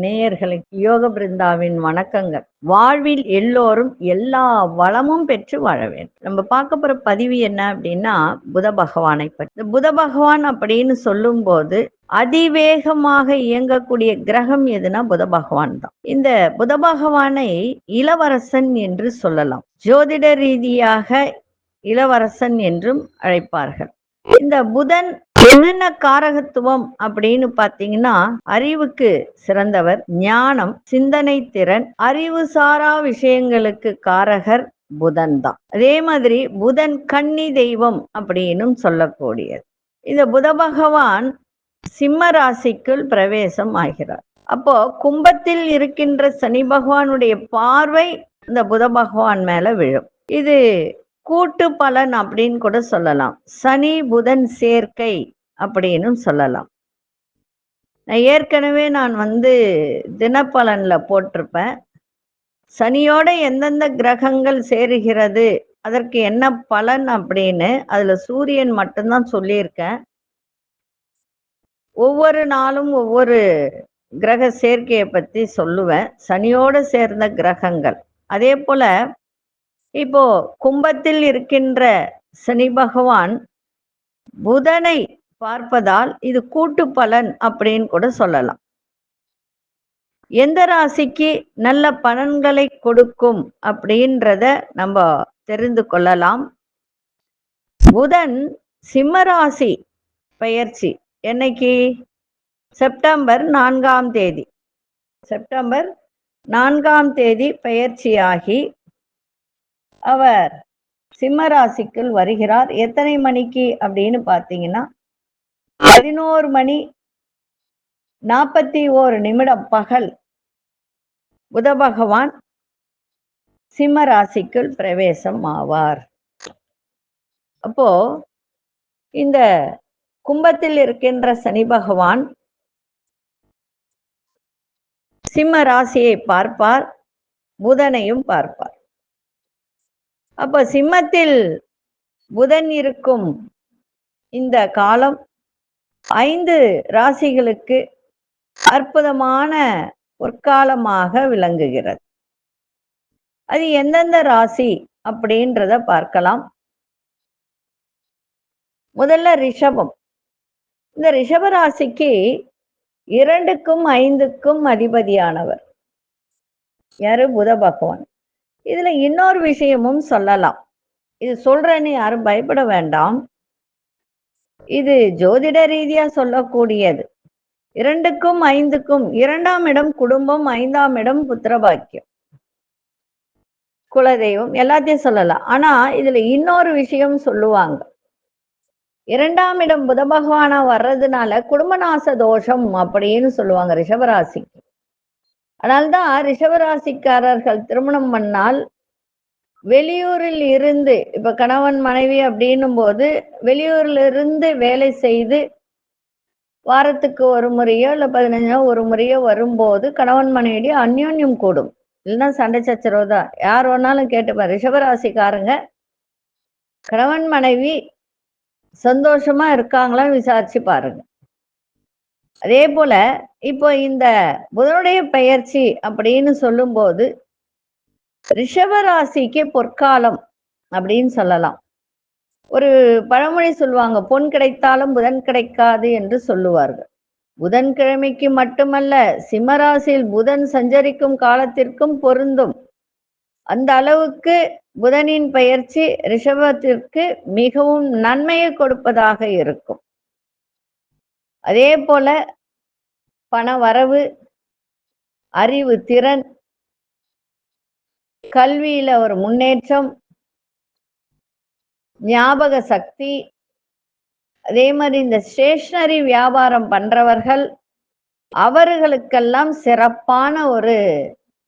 நேயர்களுக்கு யோக பிருந்தாவின் வணக்கங்கள். வாழ்வில் எல்லோரும் எல்லா வளமும் பெற்று வாழ வேண்டும். நம்ம பார்க்க போற பதிவு என்ன அப்படின்னா, புத பகவானை பற்றி. இந்த புத பகவான் அப்படின்னு சொல்லும் போது அதிவேகமாக இயங்கக்கூடிய கிரகம் எதுனா புத பகவான் தான். இந்த புத பகவானை இளவரசன் என்று சொல்லலாம். ஜோதிட ரீதியாக இளவரசன் என்றும் அழைப்பார்கள். இந்த புதன் என்னென்ன காரகத்துவம் அப்படின்னு பாத்தீங்கன்னா, அறிவுக்கு சிறந்தவர், ஞானம், சிந்தனை திறன், அறிவு சாரா விஷயங்களுக்கு காரகர் புதன் தான். அதே மாதிரி புதன் கன்னி தெய்வம் அப்படின்னும் சொல்லக்கூடியது. இந்த புத பகவான் சிம்ம ராசிக்குள் பிரவேசம் ஆகிறார். அப்போ கும்பத்தில் இருக்கின்ற சனி பகவானுடைய பார்வை இந்த புத பகவான் மேல விழும். இது கூட்டு பலன் அப்படின்னு கூட சொல்லலாம். சனி புதன் சேர்க்கை அப்படின்னு சொல்லலாம். ஏற்கனவே நான் தினப்பலன்ல போட்டிருப்பேன். சனியோட எந்தெந்த கிரகங்கள் சேருகிறது, அதற்கு என்ன பலன் அப்படின்னு. அதுல சூரியன் மட்டும்தான் சொல்லியிருக்கேன். ஒவ்வொரு நாளும் ஒவ்வொரு கிரக சேர்க்கையை பத்தி சொல்லுவேன், சனியோட சேர்ந்த கிரகங்கள். அதே போல இப்போ கும்பத்தில் இருக்கின்ற சனி பகவான் புதனை பார்ப்பதால் இது கூட்டு பலன் அப்படின்னு கூட சொல்லலாம். எந்த ராசிக்கு நல்ல பலன்களை கொடுக்கும் அப்படின்றத நம்ம தெரிந்து கொள்ளலாம். புதன் சிம்ம ராசி பெயர்ச்சி என்னைக்கு? செப்டம்பர் 4ஆம் தேதி. செப்டம்பர் 4ஆம் தேதி பெயர்ச்சியாகி அவர் சிம்ம ராசிக்குள் வருகிறார். எத்தனை மணிக்கு அப்படின்னு பார்த்தீங்கன்னா 11:41 பகல் புத பகவான் சிம்ம ராசிக்குள் பிரவேசம் ஆவார். அப்போ இந்த கும்பத்தில் இருக்கின்ற சனி பகவான் சிம்ம ராசியை பார்ப்பார், புதனையும் பார்ப்பார். அப்ப சிம்மத்தில் புதன் இருக்கும் இந்த காலம் 5 ராசிகளுக்கு அற்புதமான பொற்காலமாக விளங்குகிறது. அது எந்தெந்த ராசி அப்படின்றத பார்க்கலாம். முதல்ல ரிஷபம். இந்த ரிஷப ராசிக்கு 2க்கும் 5க்கும் அதிபதியானவர் யாரு? புத பகவான். இதுல இன்னொரு விஷயமும் சொல்லலாம். இது சொல்றேன்னு யாரும் பயப்பட வேண்டாம். இது ஜோதிட ரீதியா சொல்லக்கூடியது. 2க்கும் 5க்கும் 2ஆம் இடம் குடும்பம், 5ஆம் இடம் புத்திரபாக்கியம், குலதெய்வம், எல்லாத்தையும் சொல்லலாம். ஆனா இதுல இன்னொரு விஷயம் சொல்லுவாங்க. 2ஆம் இடம் புத பகவானா வர்றதுனால குடும்பநாச தோஷம் அப்படின்னு சொல்லுவாங்க ரிஷபராசிக்கு. அதனால்தான் ரிஷபராசிக்காரர்கள் திருமணம் பண்ணால் வெளியூரில் இருந்து, இப்ப கணவன் மனைவி அப்படின்னும் போது வெளியூர்ல இருந்து வேலை செய்து வாரத்துக்கு ஒரு முறையோ இல்ல 15 ஒரு முறையோ வரும்போது கணவன் மனைவி அந்யோன்யம் கூடும். இல்லைன்னா சண்டை சச்சரவு தான். யார் வேணாலும் கேட்டுப்பார். ரிஷபராசிக்காரங்க கணவன் மனைவி சந்தோஷமா இருக்காங்களான்னு விசாரிச்சு பாருங்க. அதே போல இப்போ இந்த புதனுடைய பெயர்ச்சி அப்படின்னு சொல்லும் போது ரிஷபராசிக்கு பொற்காலம் அப்படின்னு சொல்லலாம். ஒரு பழமொழி சொல்லுவாங்க, பொன் கிடைத்தாலும் புதன் கிடைக்காது என்று சொல்லுவார்கள். புதன்கிழமைக்கு மட்டுமல்ல, சிம்மராசியில் புதன் சஞ்சரிக்கும் காலத்திற்கும் பொருந்தும். அந்த அளவுக்கு புதனின் பெயர்ச்சி ரிஷபத்திற்கு மிகவும் நன்மையை கொடுப்பதாக இருக்கும். அதே போல பண வரவு, அறிவு திறன், கல்வியில ஒரு முன்னேற்றம், ஞாபக சக்தி, அதே மாதிரி இந்த ஸ்டேஷனரி வியாபாரம் பண்றவர்கள் அவர்களுக்கெல்லாம் சிறப்பான ஒரு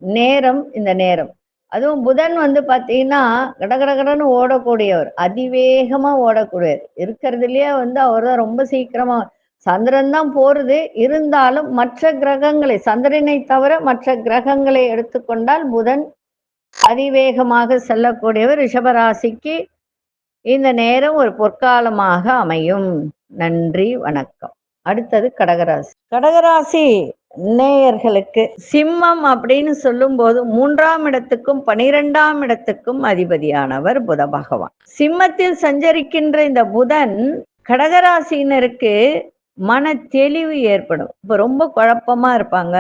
நேரம் இந்த நேரம். அதுவும் புதன் பாத்தீங்கன்னா கடகடகடன்னு ஓடக்கூடியவர், அதிவேகமா ஓடக்கூடியவர். இருக்கிறதுலயே அவர் தான் ரொம்ப சீக்கிரமா. சந்திரன் தான் போறது, இருந்தாலும் மற்ற கிரகங்களை, சந்திரனை தவிர மற்ற கிரகங்களை எடுத்துக்கொண்டால் புதன் அதிவேகமாக செல்லக்கூடியவர். ரிஷபராசிக்கு இந்த நேரம் ஒரு பொற்காலமாக அமையும். நன்றி, வணக்கம். அடுத்தது கடகராசி. கடகராசி நேயர்களுக்கு சிம்மம் அப்படின்னு சொல்லும்போது 3ஆம் இடத்துக்கும் 12ஆம் இடத்துக்கும் அதிபதியானவர் புத பகவான். சிம்மத்தில் சஞ்சரிக்கின்ற இந்த புதன் கடகராசினருக்கு மன தெளிவு ஏற்படும். இப்ப ரொம்ப குழப்பமா இருப்பாங்க,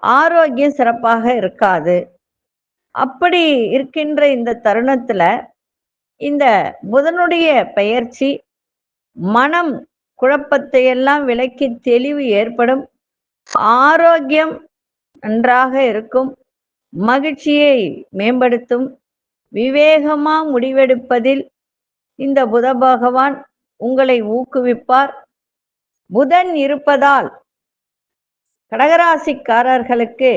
ஆரோக்கியம் சிறப்பாக இருக்காது. அப்படி இருக்கின்ற இந்த தருணத்துல இந்த புதனுடைய பெயர்ச்சி மனம் குழப்பத்தை எல்லாம் விலக்கி தெளிவு ஏற்படும், ஆரோக்கியம் நன்றாக இருக்கும், மகிழ்ச்சியை மேம்படுத்தும், விவேகமா முடிவெடுப்பதில் இந்த புத பகவான் உங்களை ஊக்குவிப்பார். புதன் இருப்பதால் கடகராசிக்காரர்களுக்கு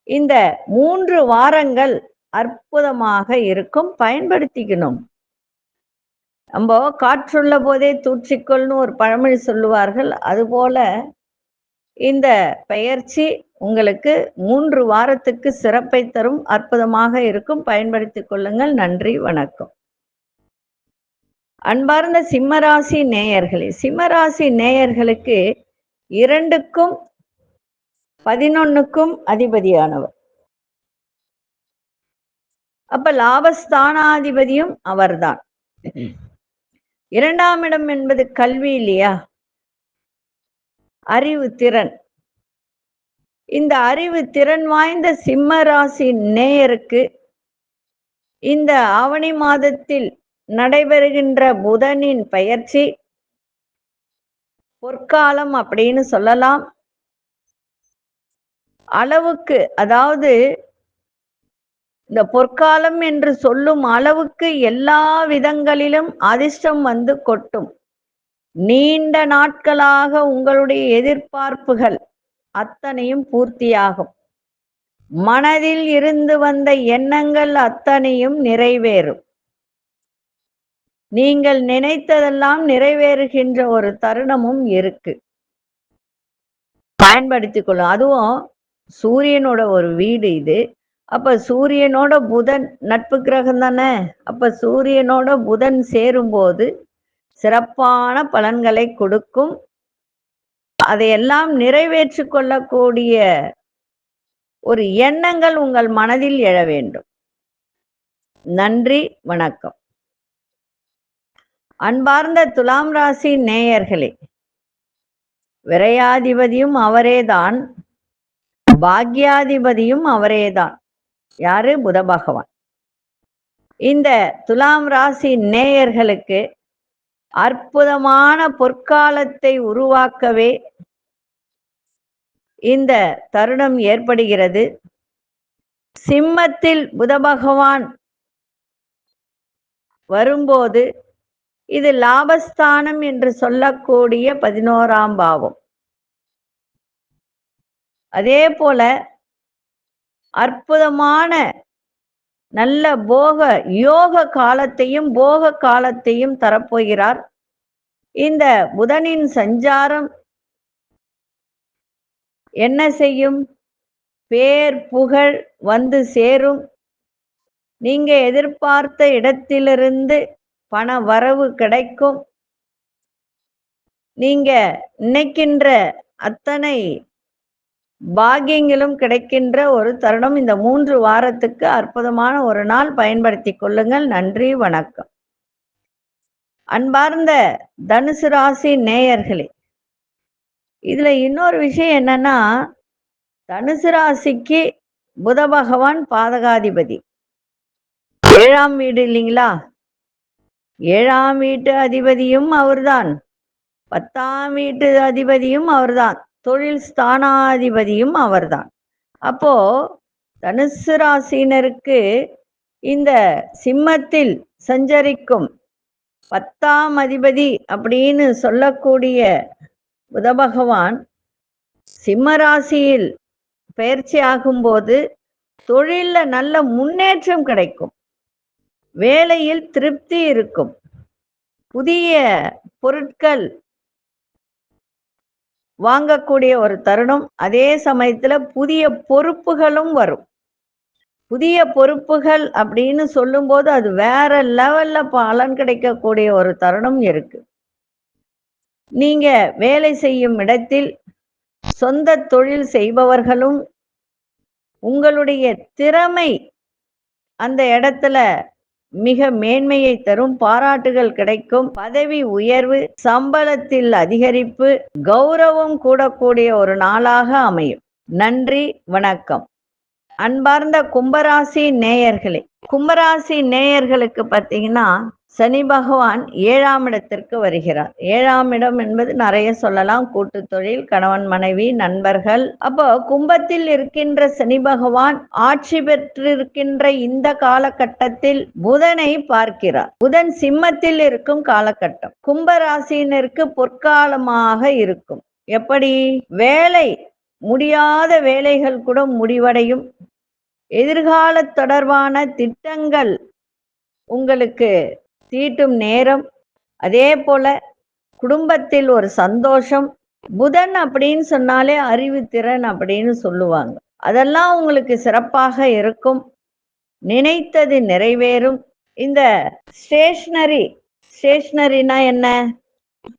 இந்த 3 வாரங்கள் அற்புதமாக இருக்கும். பயன்படுத்திக்கணும். நம்ம காற்றுள்ள போதே தூற்றிக்கொள்னு ஒரு பழமொழி சொல்லுவார்கள். அதுபோல இந்த பெயர்ச்சி உங்களுக்கு 3 வாரத்துக்கு சிறப்பை தரும், அற்புதமாக இருக்கும். பயன்படுத்திக் கொள்ளுங்கள். நன்றி, வணக்கம். அன்பார்ந்த சிம்மராசி நேயர்களே, சிம்மராசி நேயர்களுக்கு 2க்கும் 11க்கும் அதிபதியானவர். அப்ப லாபஸ்தானாதிபதியும் அவர்தான். 2ஆம் இடம் என்பது கல்வி இல்லையா, அறிவு திறன். இந்த அறிவு திறன் வாய்ந்த சிம்ம ராசி நேயருக்கு இந்த ஆவணி மாதத்தில் நடைபெறுகின்ற புதனின் பெயர்ச்சி பொற்காலம் அப்படின்னு சொல்லலாம். அளவுக்கு, அதாவது இந்த பொற்காலம் என்று சொல்லும் அளவுக்கு எல்லா விதங்களிலும் அதிர்ஷ்டம் வந்து கொட்டும். நீண்ட நாட்களாக உங்களுடைய எதிர்பார்ப்புகள் அத்தனையும் பூர்த்தியாகும். மனதில் இருந்து வந்த எண்ணங்கள் அத்தனையும் நிறைவேறும். நீங்கள் நினைத்ததெல்லாம் நிறைவேறுகின்ற ஒரு தருணமும் இருக்கு. பயன்படுத்திக் கொள்ளும். அதுவும் சூரியனோட ஒரு வீடு இது. அப்ப சூரியனோட புதன் நட்பு கிரகம் தானே. அப்ப சூரியனோட புதன் சேரும்போது சிறப்பான பலன்களை கொடுக்கும். அதையெல்லாம் நிறைவேற்றி கொள்ளக்கூடிய ஒரு எண்ணங்கள் உங்கள் மனதில் எழ வேண்டும். நன்றி, வணக்கம். அன்பார்ந்த துலாம் ராசி நேயர்களே, விரையாதிபதியும் அவரேதான், பாக்யாதிபதியும் அவரேதான். யாரு? புத பகவான். இந்த துலாம் ராசி நேயர்களுக்கு அற்புதமான பொற்காலத்தை உருவாக்கவே இந்த தருணம் ஏற்படுகிறது. சிம்மத்தில் புத பகவான் வரும்போது இது லாபஸ்தானம் என்று சொல்லக்கூடிய 11ஆம் பாவம். அதே போல அற்புதமான நல்ல யோக காலத்தையும் போக காலத்தையும் தரப்போகிறார். இந்த புதனின் சஞ்சாரம் என்ன செய்யும்? பேர் புகழ் வந்து சேரும். நீங்க எதிர்பார்த்த இடத்திலிருந்து பண வரவு கிடைக்கும். நீங்க நினைக்கின்ற அத்தனை பாக்கியங்களும் கிடைக்கின்ற ஒரு தருணம். இந்த 3 வாரத்துக்கு அற்புதமான ஒரு நாள். பயன்படுத்திக் கொள்ளுங்கள். நன்றி, வணக்கம். அன்பார்ந்த தனுசு ராசி நேயர்களே, இதுல இன்னொரு விஷயம் என்னன்னா, தனுசு ராசிக்கு புத பகவான் பாதகாதிபதி. 7ஆம் வீடு இல்லைங்களா? 7ஆம் வீட்டு அதிபதியும் அவர்தான், 10ஆம் வீட்டு அதிபதியும் அவர்தான், தொழில் ஸ்தானாதிபதியும் அவர்தான். அப்போ தனுசு ராசினருக்கு இந்த சிம்மத்தில் சஞ்சரிக்கும் 10ஆம் அதிபதி அப்படின்னு சொல்லக்கூடிய புத பகவான் சிம்ம ராசியில் பயிற்சி ஆகும்போது தொழில்ல நல்ல முன்னேற்றம் கிடைக்கும், வேலையில் திருப்தி இருக்கும், புதிய பொருட்கள் வாங்கக்கூடிய ஒரு தருணம். அதே சமயத்துல புதிய பொறுப்புகளும் வரும். புதிய பொறுப்புகள் அப்படின்னு சொல்லும்போது அது வேற லெவல்ல பலன் கிடைக்கக்கூடிய ஒரு தருணம் இருக்கு. நீங்க வேலை செய்யும் இடத்தில் சொந்த தொழில் செய்பவர்களும் உங்களுடைய திறமை அந்த இடத்துல மிக மேன்மையை தரும், பாராட்டுகள் கிடைக்கும், பதவி உயர்வு, சம்பளத்தில் அதிகரிப்பு, கௌரவம் கூடக்கூடிய ஒரு நாளாக அமையும். நன்றி, வணக்கம். அன்பார்ந்த கும்பராசி நேயர்களே, கும்பராசி நேயர்களுக்கு பார்த்தீங்கன்னா சனி பகவான் 7ஆம் இடத்திற்கு வருகிறார். 7ஆம் இடம் என்பது நிறைய சொல்லலாம், கூட்டு தொழில், கணவன் மனைவி, நண்பர்கள். அப்போ கும்பத்தில் இருக்கின்ற சனி பகவான் ஆட்சி பெற்றிருக்கின்ற இந்த காலகட்டத்தில் புதனை பார்க்கிறார். புதன் சிம்மத்தில் இருக்கும் காலகட்டம் கும்பராசியினருக்கு பொற்காலமாக இருக்கும். எப்படி? வேலை முடியாத வேலைகள் கூட முடிவடையும். எதிர்கால தொடர்பான திட்டங்கள் உங்களுக்கு தீட்டும் நேரம். அதே போல குடும்பத்தில் ஒரு சந்தோஷம். புதன் அப்படின்னு சொன்னாலே அறிவுத்திறன் அப்படின்னு சொல்லுவாங்க. அதெல்லாம் உங்களுக்கு சிறப்பாக இருக்கும். நினைத்தது நிறைவேறும். இந்த ஸ்டேஷனரினா என்ன?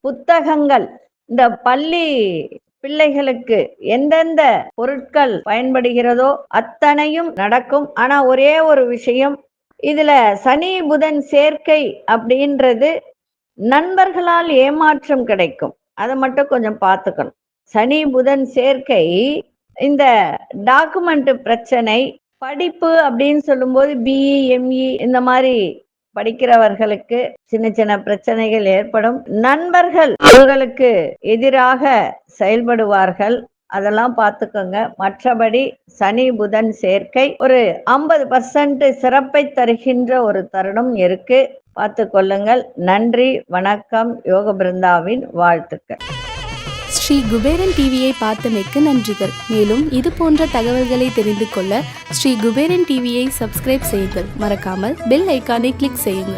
புத்தகங்கள், இந்த பள்ளி பிள்ளைகளுக்கு எந்தெந்த பொருட்கள் பயன்படுகிறதோ அத்தனையும் நடக்கும். ஆனா ஒரே ஒரு விஷயம், இதுல சனி புதன் சேர்க்கை அப்படின்றது நண்பர்களால் ஏமாற்றம் கிடைக்கும். அதை மட்டும் கொஞ்சம் பார்த்துக்கணும். சனி புதன் சேர்க்கை இந்த டாக்குமெண்ட் பிரச்சனை, படிப்பு அப்படின்னு சொல்லும்போது பிஇ எம்இ இந்த மாதிரி படிக்கிறவர்களுக்கு சின்ன சின்ன பிரச்சனைகள் ஏற்படும். நண்பர்கள் உங்களுக்கு எதிராக செயல்படுவார்கள், அதெல்லாம் பார்த்துக்கோங்க. மற்றபடி சனி புதன் சேர்க்கை ஒரு 50% சிறப்பை தருகின்ற ஒரு தருணம் இருக்கு, பார்த்து கொள்ளுங்கள். நன்றி, வணக்கம். யோக பிருந்தாவின் வாழ்த்துக்கள். ஸ்ரீ குபேரன் டிவியை பார்த்தமைக்கு நன்றிகள். மேலும் இது போன்ற தகவல்களை தெரிந்து கொள்ள ஸ்ரீ குபேரன் டிவியை சப்ஸ்கிரைப் செய்யுங்கள். மறக்காமல் பெல் ஐக்கானை கிளிக் செய்யுங்கள்.